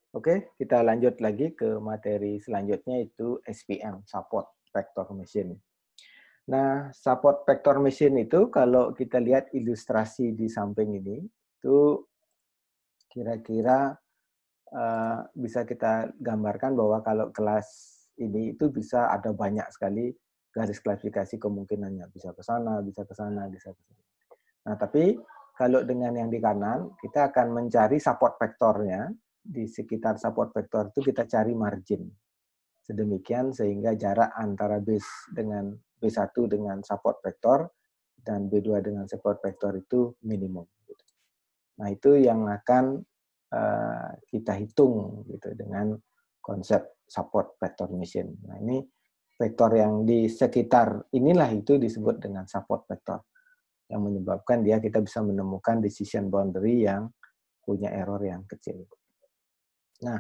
Oke, kita lanjut lagi ke materi selanjutnya itu SVM, Support Vector Machine. Nah, Support Vector Machine itu kalau kita lihat ilustrasi di samping ini, itu kira-kira bisa kita gambarkan bahwa kalau kelas ini itu bisa ada banyak sekali garis klasifikasi kemungkinannya. Bisa ke sana, bisa ke sana, bisa ke sana. Nah, tapi kalau dengan yang di kanan, kita akan mencari support vektornya. Di sekitar support vektor itu kita cari margin. Sedemikian sehingga jarak antara base dengan B1 dengan support vektor dan B2 dengan support vektor itu minimum. Nah, itu yang akan kita hitung gitu dengan konsep support vector machine. Nah, ini vektor yang di sekitar inilah itu disebut dengan support vector, yang menyebabkan kita bisa menemukan decision boundary yang punya error yang kecil. Nah,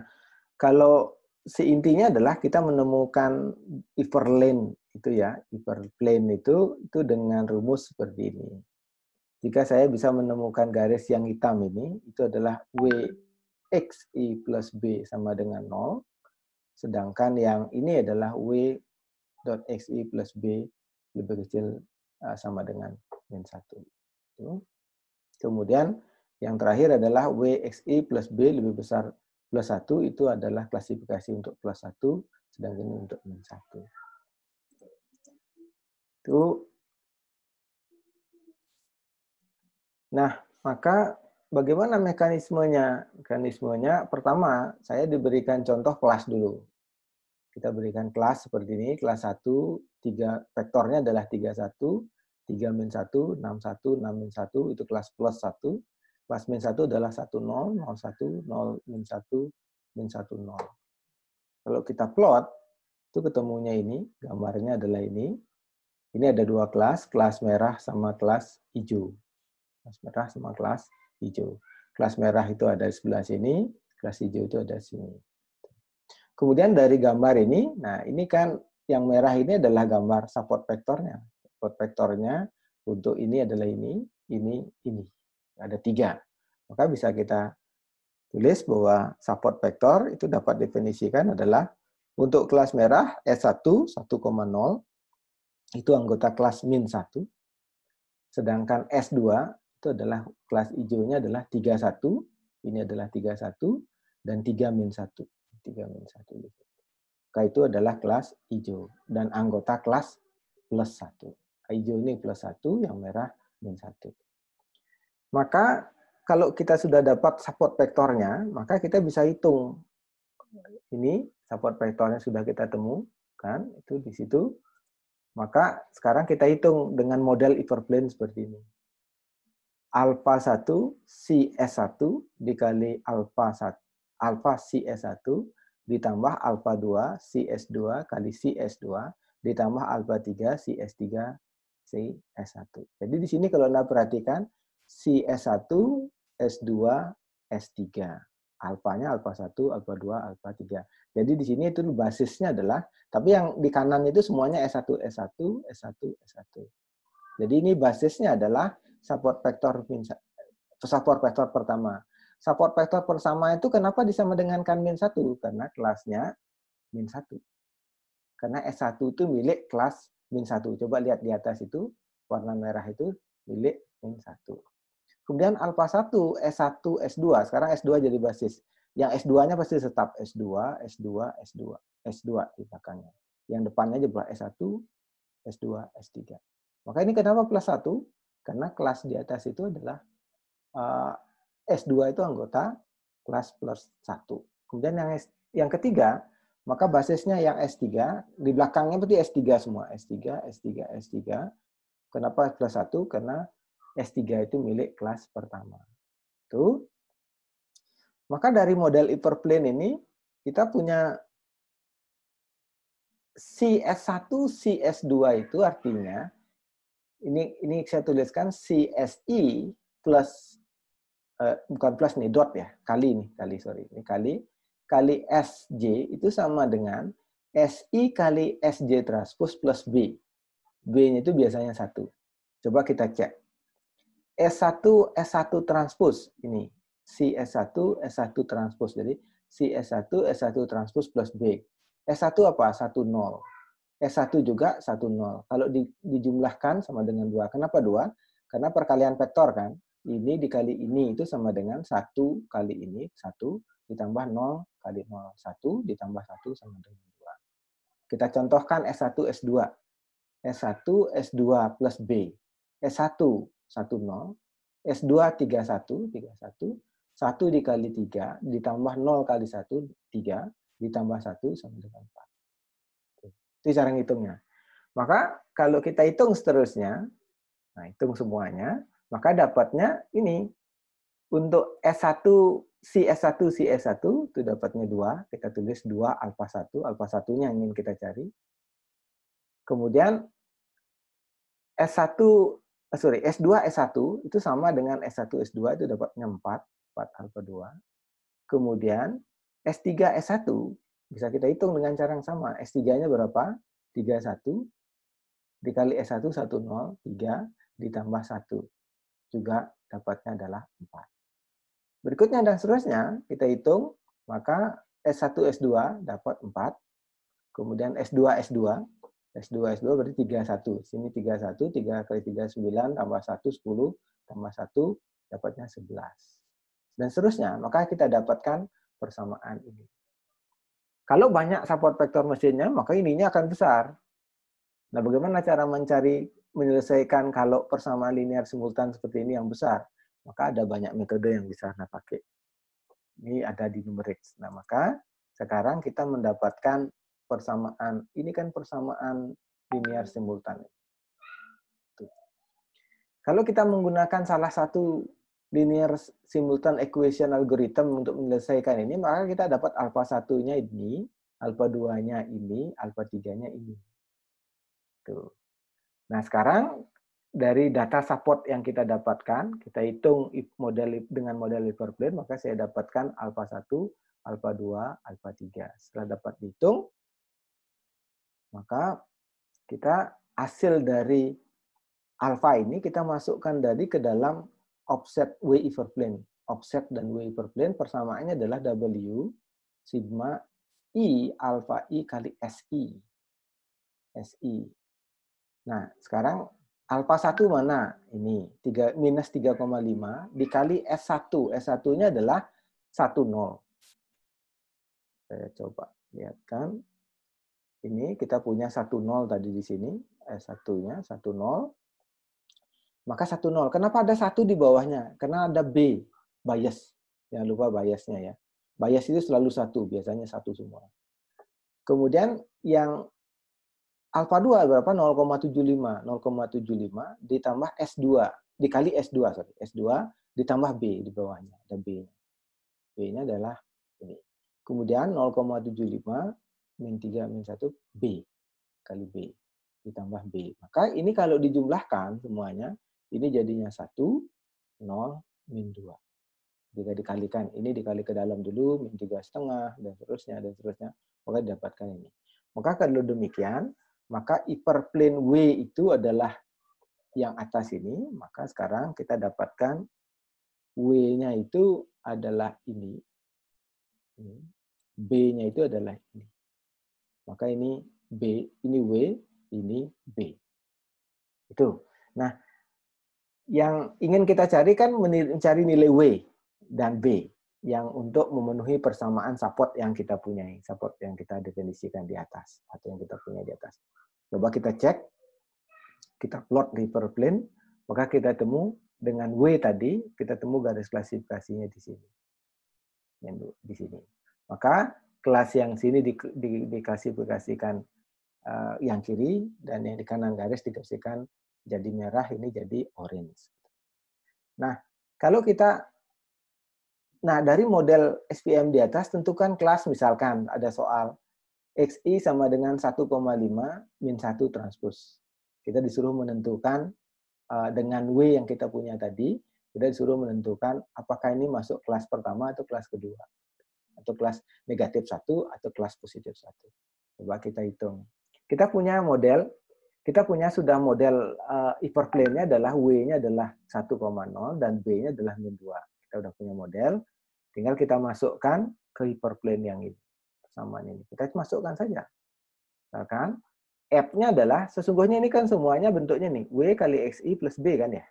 kalau seintinya adalah kita menemukan hyperplane itu ya, hyperplane itu dengan rumus seperti ini. Jika saya bisa menemukan garis yang hitam ini, itu adalah WXI plus B sama dengan 0, sedangkan yang ini adalah W.XI plus B lebih kecil sama dengan min 1. Kemudian yang terakhir adalah WXI plus B lebih besar plus 1, itu adalah klasifikasi untuk plus 1, sedangkan ini untuk min 1. Nah, maka bagaimana mekanismenya? Mekanismenya pertama, saya diberikan contoh kelas dulu. Kita berikan kelas seperti ini, kelas 1, 3, vektornya adalah 31, 3 min 1, 61, 6 min 1, itu kelas plus 1. Kelas min 1 adalah 10, 01, 0 min 1, min 1, 0. Kalau kita plot, itu ketemunya ini, gambarnya adalah ini. Ini ada dua kelas merah sama kelas hijau. Kelas merah sama kelas hijau. Kelas merah itu ada di sebelah sini, kelas hijau itu ada di sini. Kemudian dari gambar ini, nah ini kan yang merah ini adalah gambar support vektornya. Support vektornya untuk ini adalah ini. Ada 3. Maka bisa kita tulis bahwa support vektor itu dapat definisikan adalah untuk kelas merah S1 1,0 itu anggota kelas min 1. Sedangkan S2 itu adalah kelas hijaunya adalah 31, ini adalah 31, dan 3 min 1. 3 min 1. Maka itu adalah kelas hijau, dan anggota kelas plus 1. Hijau ini plus 1, yang merah min 1. Maka kalau kita sudah dapat support vektornya, maka kita bisa hitung. Ini support vektornya sudah kita temukan, itu di situ. Maka sekarang kita hitung dengan model hyperplane seperti ini. Alpha 1 CS1 dikali alpha CS1 ditambah alpha 2 CS2 kali CS2 ditambah alpha 3 CS3 CS1. Jadi di sini kalau Anda perhatikan CS1 S2 S3. Alfanya alpha 1, alpha 2, alpha 3. Jadi di sini itu basisnya adalah, tapi yang di kanan itu semuanya S1 S1 S1 S1. Jadi ini basisnya adalah support vektor pertama. Support vektor pertama itu kenapa disama dengan min 1? Karena kelasnya min 1. Karena S1 itu milik kelas min 1. Coba lihat di atas itu, warna merah itu milik min 1. Kemudian alpha 1, S1, S2. Sekarang S2 jadi basis. Yang S2-nya pasti tetap S2, S2, S2. S2 di belakangnya. Yang depannya juga S1, S2, S3. Maka ini kenapa plus 1? Karena kelas di atas itu adalah S2 itu anggota kelas plus 1. Kemudian yang ketiga, maka basisnya yang S3, di belakangnya berarti S3 semua. S3, S3, S3. Kenapa plus 1? Karena S3 itu milik kelas pertama. Itu. Maka dari model hyperplane ini, kita punya CS1, CS2 itu artinya, ini saya tuliskan CSI plus bukan plus nih, dot ya, kali SJ itu sama dengan SI kali SJ transpose plus B. B-nya itu biasanya 1. Coba kita cek. S1 transpose ini si S1, S1 transpose. Jadi si S1, S1 transpose plus B. S1 apa? 1, 0. S1 juga 1, 0. Kalau dijumlahkan sama dengan 2. Kenapa 2? Karena perkalian vektor kan. Ini dikali ini itu sama dengan 1 kali ini, 1 ditambah 0 kali 0. 1 ditambah 1 sama dengan 2. Kita contohkan S1, S2. S1, S2 plus B. S1, 1, 0. S2, 31, 31. 1 dikali 3, ditambah 0 kali 1, 3. Ditambah 1 sama dengan 4. Itu cara ngitungnya. Maka kalau kita hitung seterusnya, nah hitung semuanya, maka dapatnya ini. Untuk S1, si S1, si S1, itu dapatnya 2. Kita tulis 2 alfa 1. Alfa 1-nya ingin kita cari. Kemudian S1, S2, S1 itu sama dengan S1, S2 itu dapatnya 4. 4 alfa 2. Kemudian S3, S1 bisa kita hitung dengan cara yang sama. S3-nya berapa? 31 dikali S1, 1, 0, 3 ditambah 1. Juga dapatnya adalah 4. Berikutnya dan seterusnya, kita hitung, maka S1, S2 dapat 4. Kemudian S2, S2. S2, S2 berarti 31. Sini 31, 3 kali 3, 9, tambah 1, 10, tambah 1, dapatnya 11. Dan seterusnya, maka kita dapatkan persamaan ini. Kalau banyak support vektor mesinnya, maka ininya akan besar. Nah, bagaimana cara menyelesaikan kalau persamaan linear simultan seperti ini yang besar? Maka ada banyak metode yang bisa Anda pakai. Ini ada di numerik. Nah, maka sekarang kita mendapatkan persamaan. Ini kan persamaan linear simultan. Kalau kita menggunakan salah satu linear simultan equation algorithm untuk menyelesaikan ini, maka kita dapat alfa 1-nya ini, alfa 2-nya ini, alfa 3-nya ini. Tuh. Nah, sekarang dari data support yang kita dapatkan, kita hitung dengan model hyperplane, maka saya dapatkan alfa 1, alfa 2, alfa 3. Setelah dapat dihitung, maka kita hasil dari alfa ini kita masukkan ke dalam offset W hyperplane. Offset dan W hyperplane persamaannya adalah W sigma I alfa I kali SI. SI. Nah, sekarang alfa 1 mana? Ini minus 3,5 dikali S1. S1-nya adalah 1, 0. Saya coba lihatkan. Ini kita punya 1, 0 tadi di sini. S1-nya 1, 0. Maka 1, 0. Kenapa ada 1 di bawahnya? Karena ada B, bias. Jangan lupa biasnya ya. Bias itu selalu 1, biasanya 1 semua. Kemudian yang alfa 2 berapa? 0,75. 0,75 ditambah S2. Dikali S2, sorry. S2 ditambah B di bawahnya. Ada B-nya. B-nya adalah ini. Kemudian 0,75 min 3 min 1 B. Kali B. Ditambah B. Maka ini kalau dijumlahkan semuanya, ini jadinya 1, 0, min 2. Jika dikalikan, ini dikali ke dalam dulu, min 3,5, dan seterusnya, maka didapatkan ini. Maka kalau demikian, maka hyperplane W itu adalah yang atas ini, maka sekarang kita dapatkan W-nya itu adalah ini. B-nya itu adalah ini. Maka ini B, ini W, ini B. Itu. Nah, yang ingin kita cari kan mencari nilai W dan B yang untuk memenuhi persamaan support yang kita punyai, support yang kita definisikan di atas atau yang kita punya di atas. Coba kita cek, kita plot di hyperplane, maka kita temu dengan W tadi, kita temu garis klasifikasinya di sini. Di sini. Maka kelas yang sini diklasifikasikan yang kiri, dan yang di kanan garis diklasifikasikan jadi merah, ini jadi orange. Nah, kalau kita, dari model SPM di atas, tentukan kelas, misalkan ada soal XI sama dengan 1,5 min 1 transpose. Kita disuruh menentukan dengan W yang kita punya tadi, kita disuruh menentukan apakah ini masuk kelas pertama atau kelas kedua. Atau kelas negatif 1 atau kelas positif 1. Coba kita hitung. Kita punya sudah model hyperplane-nya adalah W-nya adalah 1,0 dan B-nya adalah min 2. Kita udah punya model, tinggal kita masukkan ke hyperplane yang ini. Persamaan ini. Kita masukkan saja. Misalkan, F-nya adalah, sesungguhnya ini kan semuanya bentuknya nih, W kali XI plus B kan ya.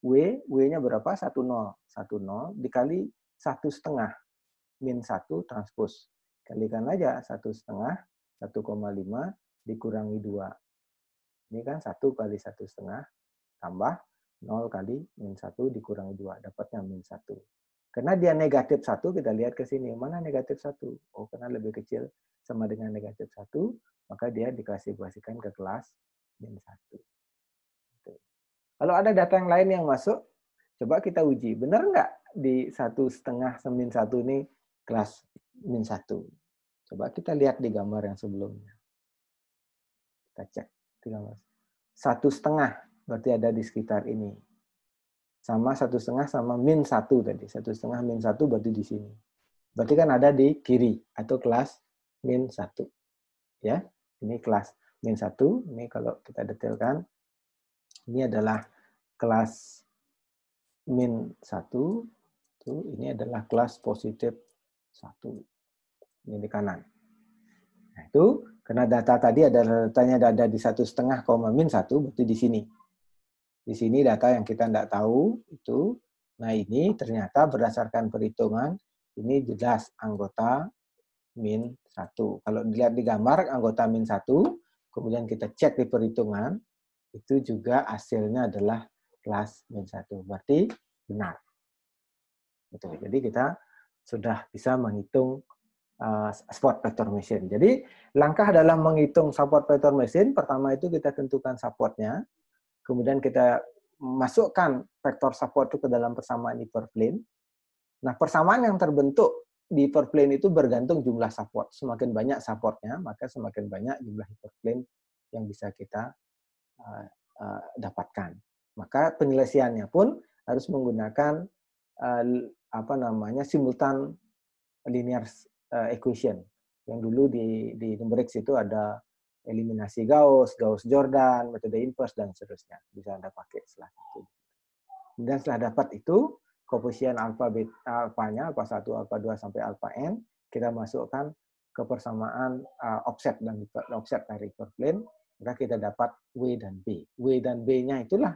W-nya berapa? 10. 10 dikali 1,5 min 1 transpose. Kalikan aja 1,5, 1,5 dikurangi 2. Ini kan 1 kali 1,5 tambah 0 kali min 1 dikurangi 2. Dapatnya min 1. Karena dia negatif 1, kita lihat ke sini. Mana negatif 1? Oh, karena lebih kecil sama dengan negatif 1, maka dia diklasifikasikan ke kelas min 1. Kalau ada data yang lain yang masuk, coba kita uji. Benar nggak di 1,5 min 1 ini kelas min 1? Coba kita lihat di gambar yang sebelumnya. Kita cek di gambar. 1,5 berarti ada di sekitar ini. Sama 1,5 sama min 1 tadi. 1,5 min 1 berarti di sini. Berarti kan ada di kiri atau kelas min 1. Ya, ini kelas min 1. Ini kalau kita detailkan, ini adalah kelas min 1. Ini adalah kelas positif 1. Ini di kanan. Nah, itu karena data tadi datanya ada di 1,5, min 1, berarti di sini. Di sini data yang kita tidak tahu itu. Nah, ini ternyata berdasarkan perhitungan ini jelas anggota min 1. Kalau dilihat di gambar anggota min 1, kemudian kita cek di perhitungan, itu juga hasilnya adalah kelas min 1. Berarti benar. Betul. Jadi kita sudah bisa menghitung support vector machine. Jadi langkah dalam menghitung support vector machine, pertama itu kita tentukan supportnya, kemudian kita masukkan vektor support itu ke dalam persamaan hyperplane. Nah, persamaan yang terbentuk di hyperplane itu bergantung jumlah support. Semakin banyak supportnya, maka semakin banyak jumlah hyperplane yang bisa kita dapatkan. Maka penyelesaiannya pun harus menggunakan simultan linear equation. Yang dulu di numerix itu ada eliminasi Gauss, Gauss-Jordan, metode inverse, dan seterusnya. Bisa Anda pakai setelah itu. Kemudian setelah dapat itu, koefisien alfanya, alfa 1, alfa 2, sampai alfa n, kita masukkan ke persamaan offset dan offset dari hyperplane, maka kita dapat W dan B. W dan B-nya itulah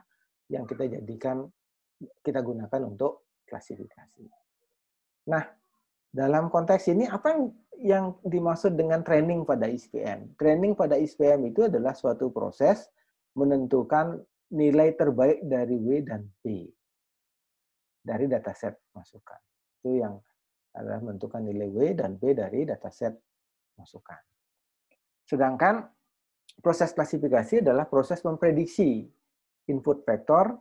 yang kita gunakan untuk klasifikasi. Nah, dalam konteks ini, apa yang dimaksud dengan training pada ISPM? Training pada ISPM itu adalah suatu proses menentukan nilai terbaik dari W dan B dari dataset masukan. Itu yang adalah menentukan nilai W dan B dari dataset masukan. Sedangkan proses klasifikasi adalah proses memprediksi input vektor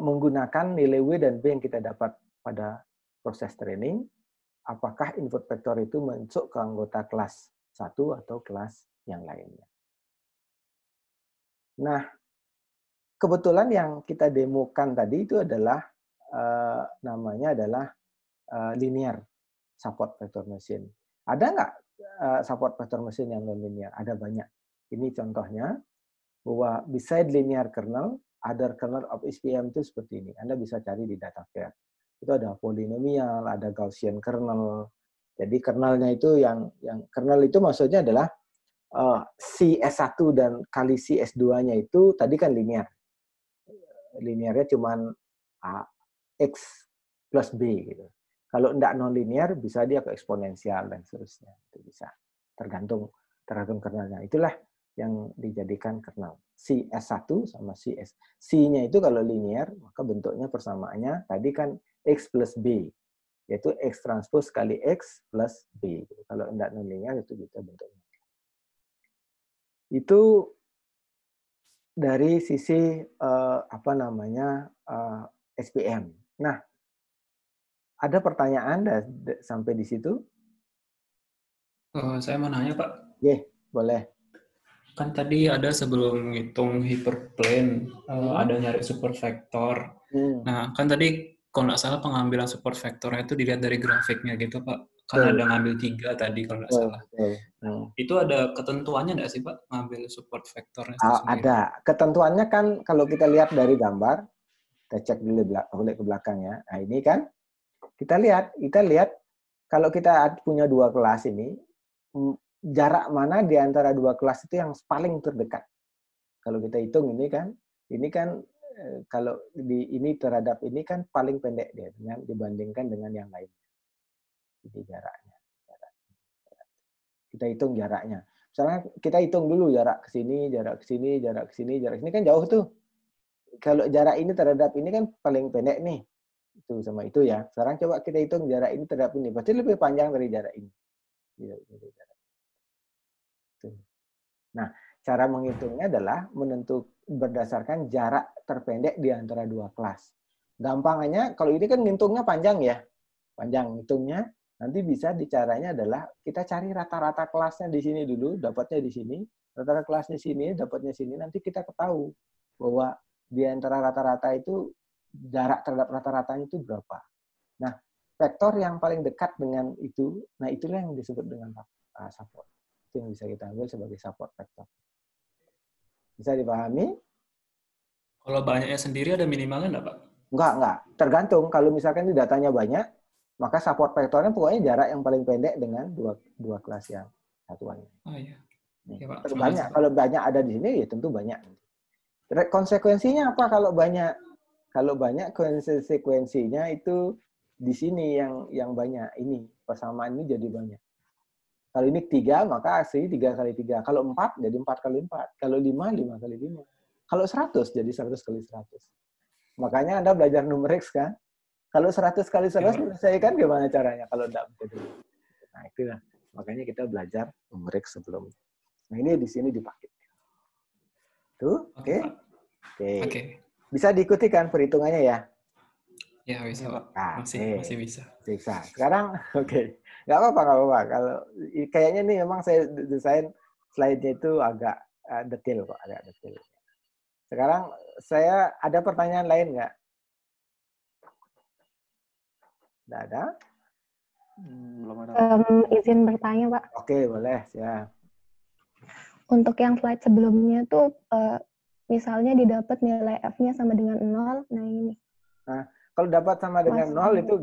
menggunakan nilai W dan B yang kita dapat pada proses training, apakah input vektor itu masuk ke anggota kelas 1 atau kelas yang lainnya. Nah, kebetulan yang kita demokan tadi itu adalah namanya adalah linear support vector machine. Ada nggak support vector machine yang non-linear? Ada banyak. Ini contohnya, bahwa beside linear kernel, other kernel of ISPM itu seperti ini. Anda bisa cari di DataFair. Itu ada polinomial, ada Gaussian kernel. Jadi kernelnya itu yang kernel itu maksudnya adalah si S1 dan kali si S2-nya itu tadi kan linear. Linearnya cuma X plus B gitu. Kalau enggak non-linear bisa dia ke eksponensial dan seterusnya. Itu bisa. Tergantung kernelnya. Itulah yang dijadikan kernel. Si S1 sama si S. Si-nya itu kalau linear, maka bentuknya persamaannya tadi kan X plus B, yaitu X transpose kali X plus B. Kalau tidak non-linear itu bisa bentuknya. Itu dari sisi SPM. Nah, ada pertanyaan sampai di situ? Saya mau nanya, Pak. Boleh. Kan tadi ada sebelum ngitung hyperplane, ada nyari support vector. Nah, kan tadi kalau nggak salah pengambilan support vektornya itu dilihat dari grafiknya gitu, Pak. Kan ada ngambil 3 tadi kalau nggak salah. Itu ada ketentuannya nggak sih, Pak, ngambil support vektornya itu sendiri? Ada. Ketentuannya kan kalau kita lihat dari gambar, Kita cek dulu balik ke belakang ya. Nah, ini kan kita lihat kalau kita punya dua kelas ini, jarak mana di antara dua kelas itu yang paling terdekat. Kalau kita hitung ini kan kalau ini terhadap ini kan paling pendek dia dibandingkan dengan yang lain. Jadi jaraknya. Kita hitung jaraknya. Misalnya kita hitung dulu jarak ke sini, jarak ke sini, jarak ke sini, jarak ke sini kan jauh tuh. Kalau jarak ini terhadap ini kan paling pendek nih. Itu sama itu ya. Sekarang coba kita hitung jarak ini terhadap ini. Pasti lebih panjang dari jarak ini. Nah, cara menghitungnya adalah berdasarkan jarak terpendek di antara dua kelas. Gampangannya, kalau ini kan ngitungnya panjang ya. Panjang ngitungnya. Nanti bisa caranya adalah kita cari rata-rata kelasnya di sini dulu, dapatnya di sini. Rata-rata kelasnya sini, dapatnya sini. Nanti kita ketahui bahwa di antara rata-rata itu jarak terhadap rata-ratanya itu berapa. Nah, vektor yang paling dekat dengan itu, nah itulah yang disebut dengan support. Itu yang bisa kita ambil sebagai support vektor. Bisa dipahami? Kalau banyaknya sendiri ada minimalnya nggak, Pak? Enggak. Tergantung. Kalau misalkan di datanya banyak, maka support vektornya pokoknya jarak yang paling pendek dengan dua kelas yang satuannya. Oh iya. Ya, Pak. Banyak. Kalau banyak ada di sini, ya tentu banyak. Konsekuensinya apa kalau banyak? Kalau banyak konsekuensinya itu di sini yang banyak. Ini persamaan ini jadi banyak. Kalau ini 3, maka asli 3 kali 3. Kalau 4, jadi 4 kali 4. Kalau 5, 5 kali 5. Kalau 100, jadi 100 kali 100. Makanya Anda belajar numerik kan? Kalau 100 kali 100 menyelesaikan gimana caranya kalau tidak begitu? Nah, itulah. Makanya kita belajar numerik sebelumnya. Nah, ini di sini dipakai. Tuh, oke? Oke. Bisa diikuti kan perhitungannya ya? Ya, bisa, Pak. Masih bisa. Bisa. Sekarang, oke. Nggak apa-apa. Kalau kayaknya nih memang saya desain slide-nya itu agak detail kok, agak detail. Sekarang saya ada pertanyaan lain nggak? Nggak ada? Belum ada. Izin bertanya, Pak. Oke, boleh. Ya. Untuk yang slide sebelumnya tuh, misalnya didapat nilai F-nya sama dengan 0, nah ini. Nah, kalau dapat sama dengan 0 itu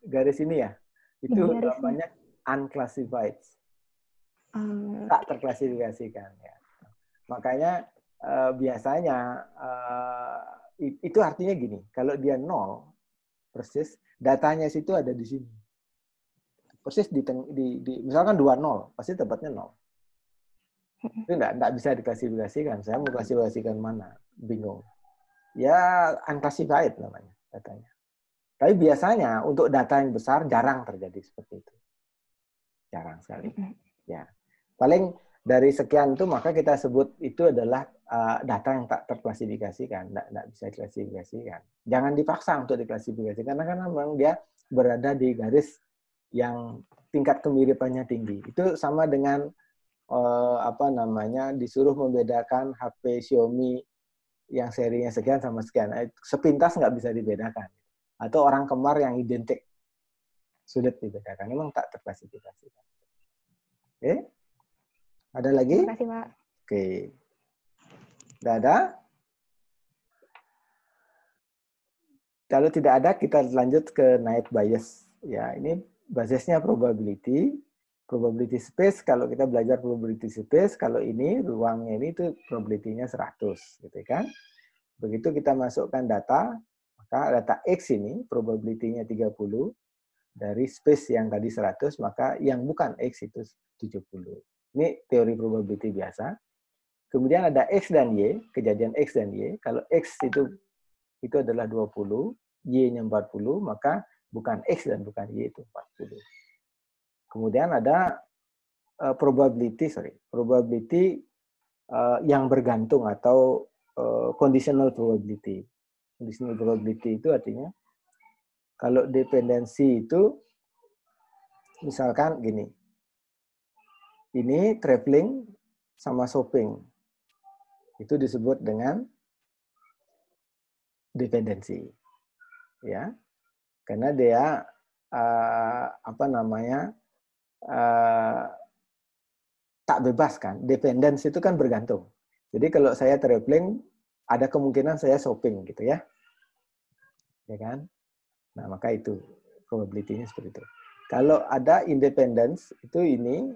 garis ini ya? Itu namanya unclassified. Tak terklasifikasikan. Ya. Makanya biasanya itu artinya gini, kalau dia 0, persis datanya situ ada di sini. Persis misalkan 20, pasti dapatnya 0. Itu enggak bisa diklasifikasikan. Saya mau klasifikasikan mana? Bingung. Ya, unclassified namanya datanya. Tapi biasanya untuk data yang besar jarang terjadi seperti itu. Jarang sekali. Ya. Paling dari sekian itu maka kita sebut itu adalah data yang tak terklasifikasikan, tidak bisa diklasifikasikan. Jangan dipaksa untuk diklasifikasikan karena memang dia berada di garis yang tingkat kemiripannya tinggi. Itu sama dengan disuruh membedakan HP Xiaomi yang serinya sekian sama sekian. Sepintas nggak bisa dibedakan. Atau orang kembar yang identik. Sulit dibedakan. Memang tak terklasifikasikan. Oke? Ada lagi? Terima kasih, Pak. Oke. Tidak ada? Kalau tidak ada, kita lanjut ke Knight bias. Ya, ini basisnya probability. Probability space, kalau kita belajar probability space, kalau ini ruangnya ini itu probability-nya 100, gitu kan? Begitu kita masukkan data, maka data X ini probability-nya 30, dari space yang tadi 100, maka yang bukan X itu 70. Ini teori probability biasa. Kemudian ada X dan Y, kejadian X dan Y. Kalau X itu adalah 20, Y-nya 40, maka bukan X dan bukan Y itu 40. Kemudian ada probability yang bergantung atau conditional probability. Conditional probability itu artinya kalau dependensi itu misalkan gini. Ini traveling sama shopping. Itu disebut dengan dependensi. Ya. Karena dia tak bebas kan. Dependensi itu kan bergantung. Jadi kalau saya traveling, ada kemungkinan saya shopping gitu ya. ya kan? Nah, maka itu probability-nya seperti itu. Kalau ada independence, itu ini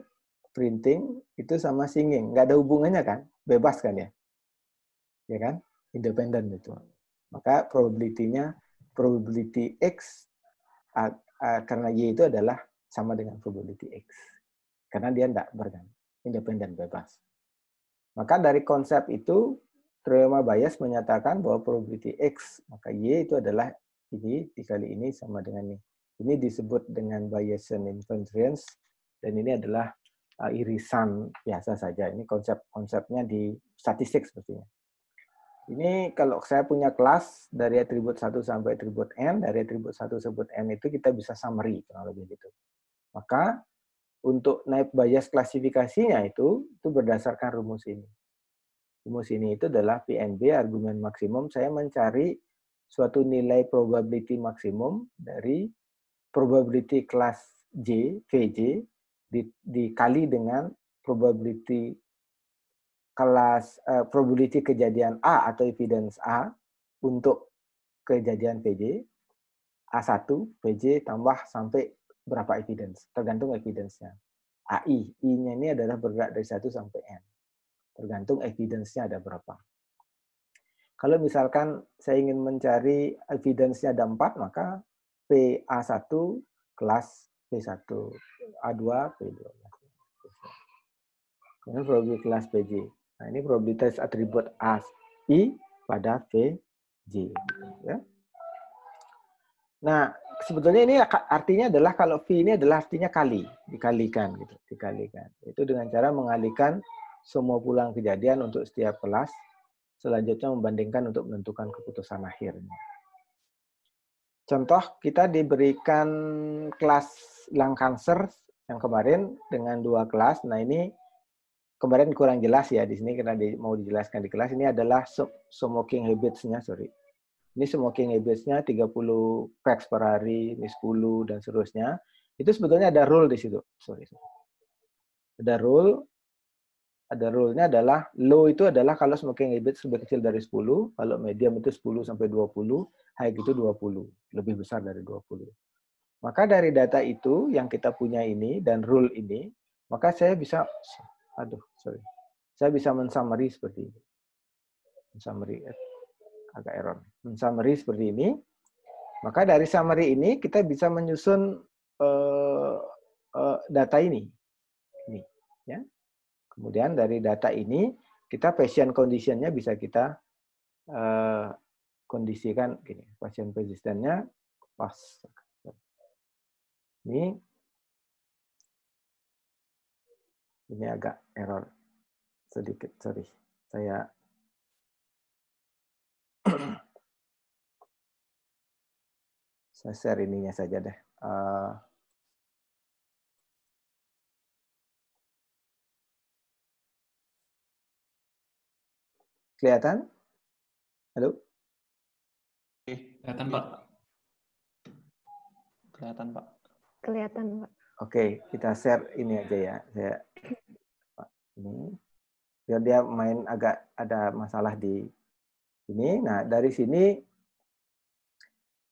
printing itu sama singing, nggak ada hubungannya kan? Bebas kan ya? Ya kan? Independent itu. Maka probability-nya probability X karena Y itu adalah sama dengan probability X. Karena dia tidak bergantung, independen, bebas. Maka dari konsep itu, teorema Bayes menyatakan bahwa probability X, maka Y itu adalah ini dikali ini sama dengan ini. Ini disebut dengan Bayesian invariance, dan ini adalah irisan biasa saja. Ini konsepnya di statistik sepertinya. Ini kalau saya punya kelas dari atribut 1 sampai atribut N, dari atribut 1 sampai N itu kita bisa summary, kurang lebih gitu. Maka untuk Naive Bayes klasifikasinya itu berdasarkan rumus ini. Rumus ini itu adalah PNB, argumen maksimum. Saya mencari suatu nilai probability maksimum dari probability kelas J, VJ, dikali dengan probability kelas probability kejadian A atau evidence A untuk kejadian VJ, A1, VJ tambah sampai berapa evidence, tergantung evidence-nya. AI, I-nya ini adalah bergerak dari 1 sampai N. Tergantung evidence-nya ada berapa. Kalau misalkan saya ingin mencari evidence-nya ada 4, maka PA1 kelas P1, A2, P2. Kemudian probabilitas kelas PJ. Nah, ini probabilitas atribut AI pada VJ. Ya. Nah, sebetulnya ini artinya adalah kalau V ini adalah artinya kali, dikalikan gitu, dikalikan. Itu dengan cara mengalihkan semua pulang kejadian untuk setiap kelas, selanjutnya membandingkan untuk menentukan keputusan akhirnya. Contoh, kita diberikan kelas lung cancer yang kemarin dengan 2 kelas. Nah, ini kemarin kurang jelas ya di sini karena mau dijelaskan di kelas. Ini adalah smoking habits-nya, sorry. Ini smoking habits-nya 30 packs per hari, ini 10, dan seterusnya. Itu sebetulnya ada rule di situ. Sorry. Ada rule-nya adalah low itu adalah kalau smoking habits lebih kecil dari 10, kalau medium itu 10 sampai 20, high itu 20, lebih besar dari 20. Maka dari data itu yang kita punya ini dan rule ini, maka saya bisa saya bisa mensummary seperti ini. Mensummary agak error. Summary seperti ini. Maka dari summary ini kita bisa menyusun data ini. Ya. Kemudian dari data ini kita patient condition-nya bisa kita kondisikan gini. Patient persistence-nya pas. Ini agak error sedikit, sorry. Saya share ininya saja deh. Kelihatan? Halo? Kelihatan, Pak. Kelihatan, Pak. Kelihatan, Pak. Oke, kita share ini aja ya. Saya ini biar dia main agak ada masalah di ini. Nah, dari sini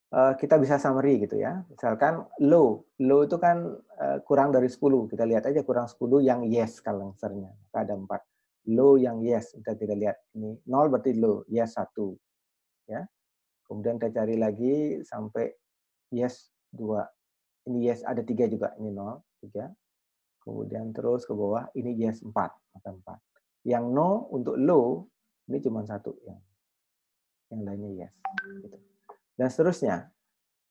kita bisa summary gitu ya. Misalkan low itu kan kurang dari 10. Kita lihat aja kurang 10 yang yes kalau answer-nya. Maka ada 4. Low yang yes, kita tidak lihat. Ini 0 berarti low, yes 1. Ya. Kemudian kita cari lagi sampai yes 2. Ini yes ada 3 juga, ini 0, 3. Kemudian terus ke bawah, ini yes 4, maka 4. Yang no untuk low, ini cuma 1. Yang lainnya yes. Gitu. Dan seterusnya.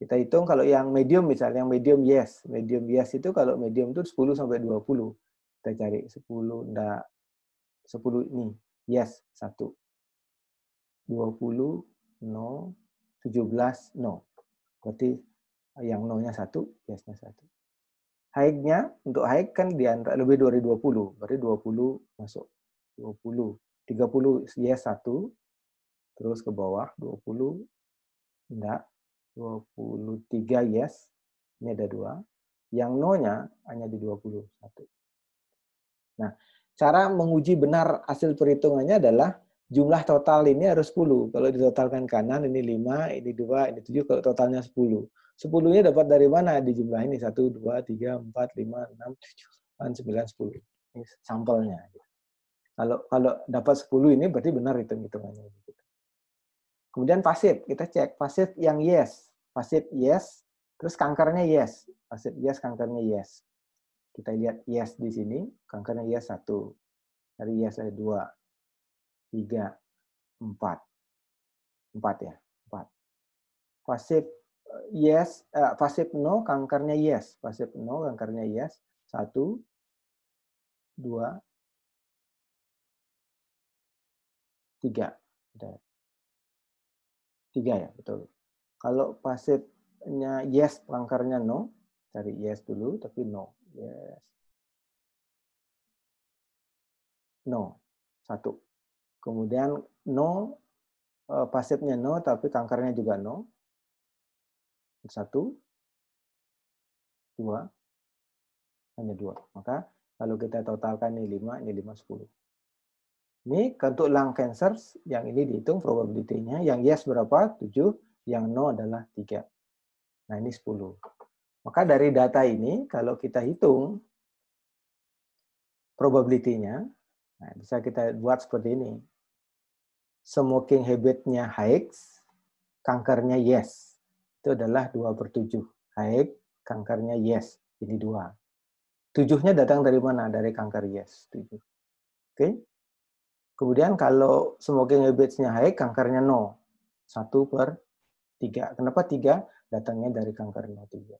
Kita hitung kalau yang medium misalnya, yang medium yes. Medium yes itu kalau medium itu 10 sampai 20. Kita cari 10, enggak. 10 ini, yes 1. 20, no. 17, no. Berarti yang no-nya 1, yes-nya 1. High-nya, untuk high kan di antara lebih dari 20. Berarti 20 masuk. 20. 30 yes 1. Terus ke bawah 20 enggak. 23 yes. Ini ada 2. Yang no-nya hanya di 21. Nah, cara menguji benar hasil perhitungannya adalah jumlah total ini harus 10. Kalau ditotalkan kanan, ini 5, ini 2, ini 7, kalau totalnya 10. 10-nya dapat dari mana? Di jumlah ini. 1, 2, 3, 4, 5, 6, 7, 8, 9, 10. Ini sampelnya. Kalau dapat 10 ini berarti benar hitung-hitungannya. Kemudian pasif, kita cek. Pasif yang yes. Pasif yes, terus kankernya yes. Pasif yes, kankernya yes. Kita lihat yes di sini, kankernya yes 1. Dari yes ada 2, 3, 4. 4 ya, 4. Pasif yes, pasif no, kankernya yes. Pasif no, kankernya yes. 1, 2, 3. 3 ya, betul. Kalau pasifnya yes, kankernya no, cari yes dulu, tapi no. Yes. No. 1. Kemudian no, pasifnya no, tapi kankernya juga no. 1, 2, hanya 2. Maka kalau kita totalkan ini 5, ini 5, 10. Ini untuk lung cancer, yang ini dihitung probability-nya. Yang yes berapa? 7. Yang no adalah 3. Nah, ini 10. Maka dari data ini, kalau kita hitung probability-nya, nah, bisa kita buat seperti ini. Smoking habit-nya high, kankernya yes. Itu adalah 2/7. High, kankernya yes. Ini 2. 7-nya datang dari mana? Dari kanker yes. 7. Oke. Kemudian kalau smoking habits-nya high, kankernya no. 1/3. Kenapa 3? Datangnya dari kanker no 3.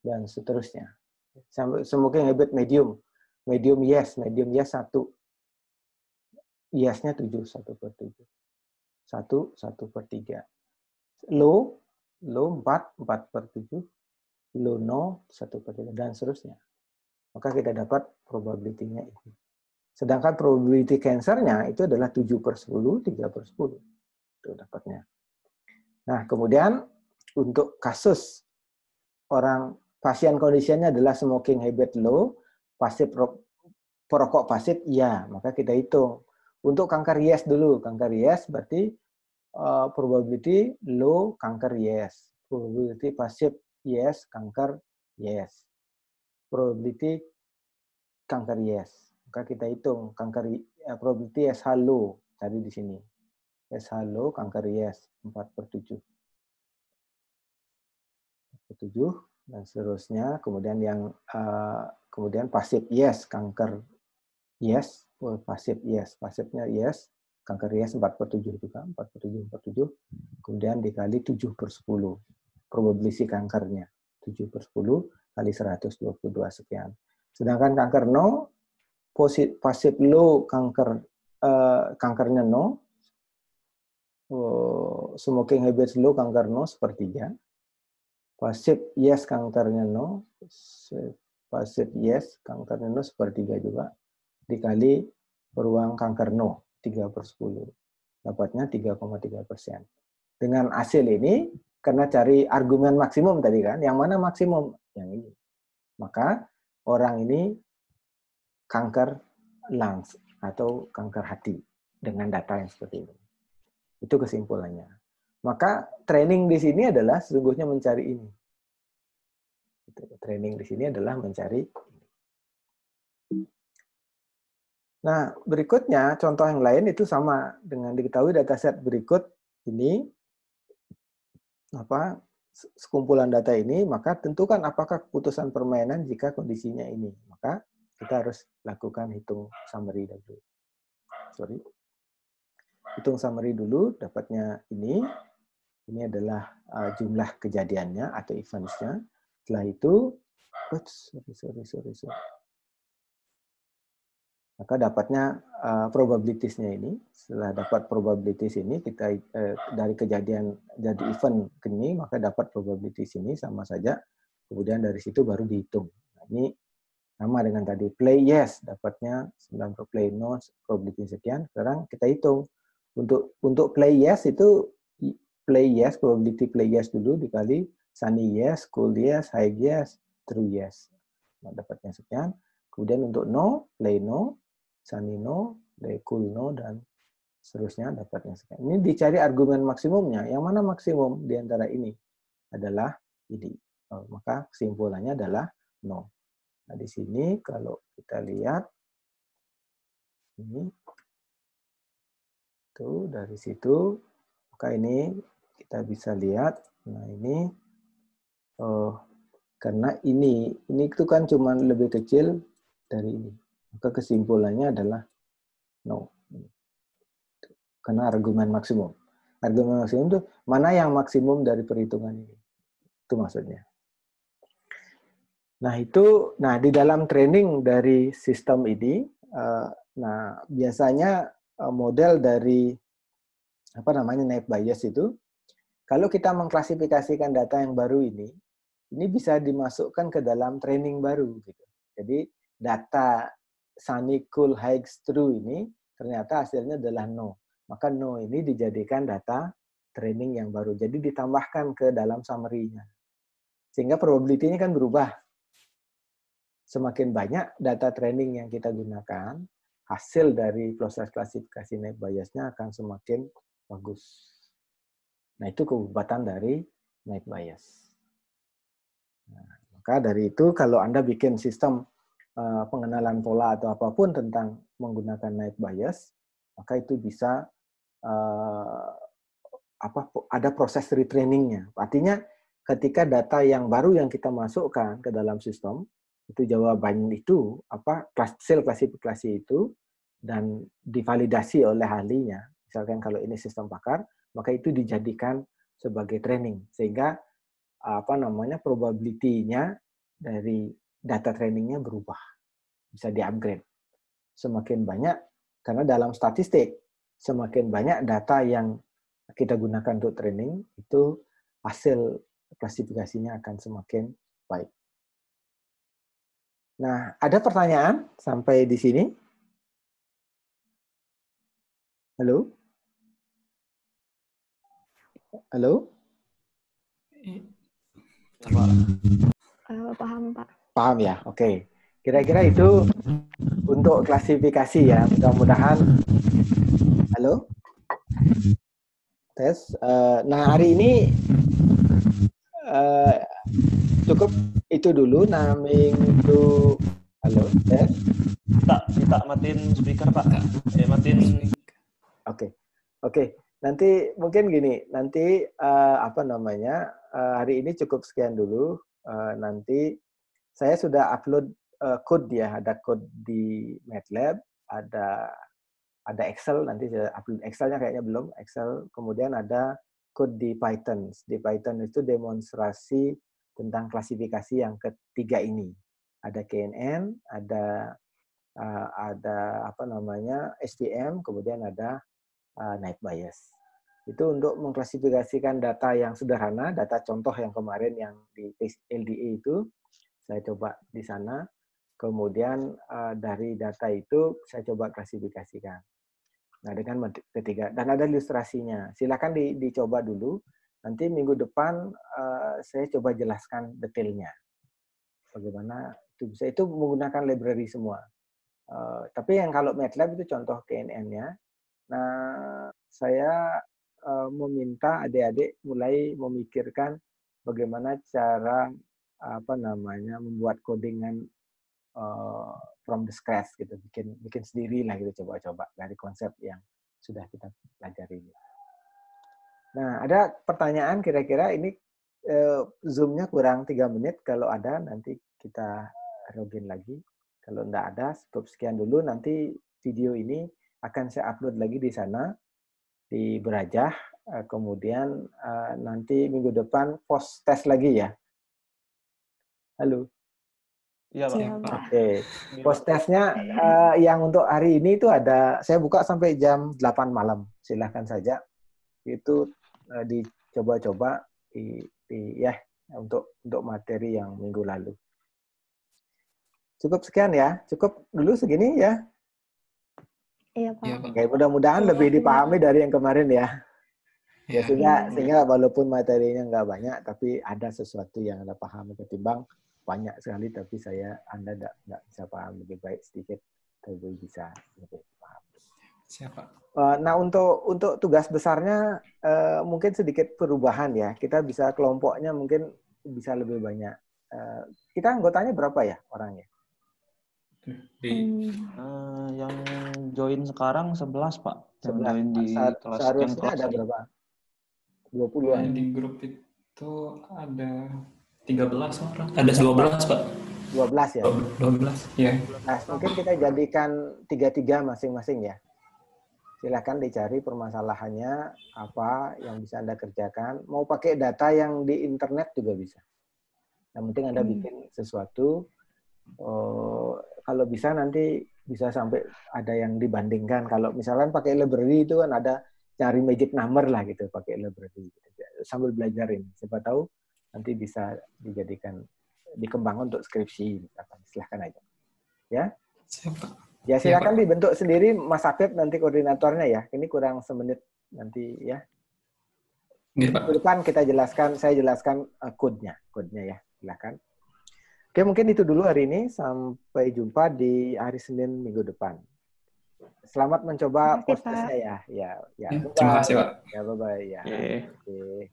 Dan seterusnya. Sampai smoking habit medium. Medium yes 1. Yes-nya 7, 1/7. 1/3. Low 4/7. Low no 1/3. Dan seterusnya. Maka kita dapat probability-nya ini. Sedangkan probability cancer-nya itu adalah 7/10, 3/10. Itu dapatnya. Nah, kemudian untuk kasus orang pasien kondisinya adalah smoking habit low, pasif perokok pasif, ya, maka kita hitung. Untuk kanker yes dulu. Kanker yes berarti probability low kanker yes. Probability pasif yes, kanker yes. Probability kanker yes. Maka kita hitung kanker probability SH low tadi di sini. SH low kanker yes 4/7. 7 dan seterusnya. Kemudian yang kemudian pasif yes kanker yes, pasif yes, pasifnya yes, kanker yes 4/7 juga, 4/7. Kemudian dikali 7/10 probability kankernya. 7/10 kali 122 sekian. Sedangkan kanker no, pasif low kankernya no, smoking habits low kanker no 1/3. Pasif yes kankernya no, pasif yes kankernya no 1/3 juga, dikali peluang kanker no 3/10. Dapatnya 3,3%. Dengan hasil ini, karena cari argumen maksimum tadi kan, yang mana maksimum? Yang ini. Maka orang ini kanker lungs atau kanker hati dengan data yang seperti ini. Itu kesimpulannya. Maka training di sini adalah sesungguhnya mencari ini. Training di sini adalah mencari ini. Nah, berikutnya contoh yang lain itu sama dengan diketahui dataset berikut ini sekumpulan data ini, maka tentukan apakah keputusan permainan jika kondisinya ini. Maka kita harus lakukan hitung summary dulu. Hitung summary dulu, dapatnya ini. Ini adalah jumlah kejadiannya atau events-nya. Setelah itu, maka dapatnya probabilities-nya ini. Setelah dapat probabilities ini, kita dari kejadian jadi event ke ini, maka dapat probabilities ini sama saja. Kemudian dari situ baru dihitung. Nah, ini sama dengan tadi. Play yes, dapatnya 9 play no, probability sekian. Sekarang kita hitung. Untuk play yes itu, play yes, probability play yes dulu dikali sunny yes, cool yes, high yes, true yes. Nah, dapatnya sekian. Kemudian untuk no, play no, sunny no, cool no, dan seterusnya dapatnya sekian. Ini dicari argumen maksimumnya. Yang mana maksimum di antara ini adalah ini. Maka kesimpulannya adalah no. Nah, di sini kalau kita lihat ini tuh dari situ, maka ini kita bisa lihat. Nah, ini karena ini itu kan cuma lebih kecil dari ini. Maka kesimpulannya adalah no. Karena argumen maksimum. Argumen maksimum itu mana yang maksimum dari perhitungan ini. Itu maksudnya. Nah, di dalam training dari sistem ini, nah biasanya model dari net bias itu, kalau kita mengklasifikasikan data yang baru ini bisa dimasukkan ke dalam training baru gitu. Jadi data sunny, cool, Higgs, true ini ternyata hasilnya adalah no. Maka no ini dijadikan data training yang baru. Jadi ditambahkan ke dalam summary-nya. Sehingga probability-nya kan berubah. Semakin banyak data training yang kita gunakan, hasil dari proses klasifikasi net bias-nya akan semakin bagus. Nah, itu kehebatan dari net bias. Nah, maka dari itu kalau Anda bikin sistem pengenalan pola atau apapun tentang menggunakan net bias, maka itu bisa ada proses retrainingnya. Artinya ketika data yang baru yang kita masukkan ke dalam sistem, itu jawaban itu hasil klasifikasi itu dan divalidasi oleh ahlinya. Misalkan kalau ini sistem pakar, maka itu dijadikan sebagai training sehingga probability-nya dari data trainingnya berubah, bisa di-upgrade. Semakin banyak, karena dalam statistik, semakin banyak data yang kita gunakan untuk training, itu hasil klasifikasinya akan semakin baik. Nah, ada pertanyaan sampai di sini? Halo? Halo? Paham, Pak. Paham ya? Oke. Kira-kira itu untuk klasifikasi ya. Mudah-mudahan. Halo? Tes. Nah, hari ini cukup itu dulu. Nah, minggu. Halo, tes. Kita matiin speaker, Pak. Matiin. Oke. Nanti mungkin gini. Nanti hari ini cukup sekian dulu. Nanti saya sudah upload code ya, ada code di MATLAB, ada Excel, nanti saya upload Excel-nya kayaknya belum, Excel, kemudian ada code di Python. Di Python itu demonstrasi tentang klasifikasi yang ketiga ini. Ada KNN, ada SVM, kemudian ada net bias. Itu untuk mengklasifikasikan data yang sederhana, data contoh yang kemarin yang di LDA itu, saya coba di sana. Kemudian dari data itu saya coba klasifikasikan. Nah, dengan ketiga. Dan ada ilustrasinya. Silakan dicoba dulu. Nanti minggu depan saya coba jelaskan detailnya. Bagaimana itu bisa. Itu menggunakan library semua. Tapi yang kalau MATLAB itu contoh KNN-nya. Nah, saya meminta adik-adik mulai memikirkan bagaimana cara membuat codingan from the scratch gitu, bikin sendiri lah gitu, coba-coba dari konsep yang sudah kita pelajari. Nah, ada pertanyaan kira-kira ini Zoom-nya kurang 3 menit, kalau ada nanti kita login lagi. Kalau enggak ada, cukup sekian dulu. Nanti video ini akan saya upload lagi di sana, di Berajah. Kemudian nanti minggu depan post tes lagi ya. Halo. Iya, Pak. Oke. Post tesnya yang untuk hari ini itu ada, saya buka sampai jam 8 malam. Silahkan saja. Itu dicoba-coba untuk materi yang minggu lalu. Cukup sekian ya. Cukup dulu segini ya. Iya, Pak. Oke, mudah-mudahan lebih dipahami dari yang kemarin ya. Ya, sehingga walaupun materinya nggak banyak, tapi ada sesuatu yang Anda pahami ketimbang banyak sekali, tapi Anda nggak bisa paham lebih baik sedikit, tapi bisa lebih paham. Siapa? Nah, untuk tugas besarnya mungkin sedikit perubahan ya. Kita bisa kelompoknya mungkin bisa lebih banyak. Kita anggotanya berapa ya orangnya? Yang join sekarang 11, Pak. Yang 11. join di kelas yang Seharusnya kelas ada ini. berapa? 20-an. Di grup itu ada 13 orang. Ada 12, Pak. 12 ya? 12, ya. 12. Mungkin kita jadikan 3-3 masing-masing ya. Silakan dicari permasalahannya apa yang bisa Anda kerjakan. Mau pakai data yang di internet juga bisa. Yang penting Anda bikin sesuatu. Kalau bisa nanti bisa sampai ada yang dibandingkan. Kalau misalkan pakai library itu kan ada cari magic number lah gitu pakai library. Sambil belajar ini. Siapa tahu nanti bisa dijadikan dikembangkan untuk skripsi. Silahkan aja. Ya. Siapa? Ya silakan dibentuk sendiri Mas Akib nanti koordinatornya ya. Ini kurang semenit nanti ya. Minggu depan saya jelaskan code-nya ya. Silakan. Oke, mungkin itu dulu hari ini. Sampai jumpa di hari Senin minggu depan. Selamat mencoba prosesnya ya. Ya, terima kasih, Pak. Ya, bye-bye ya. Yeah. Oke.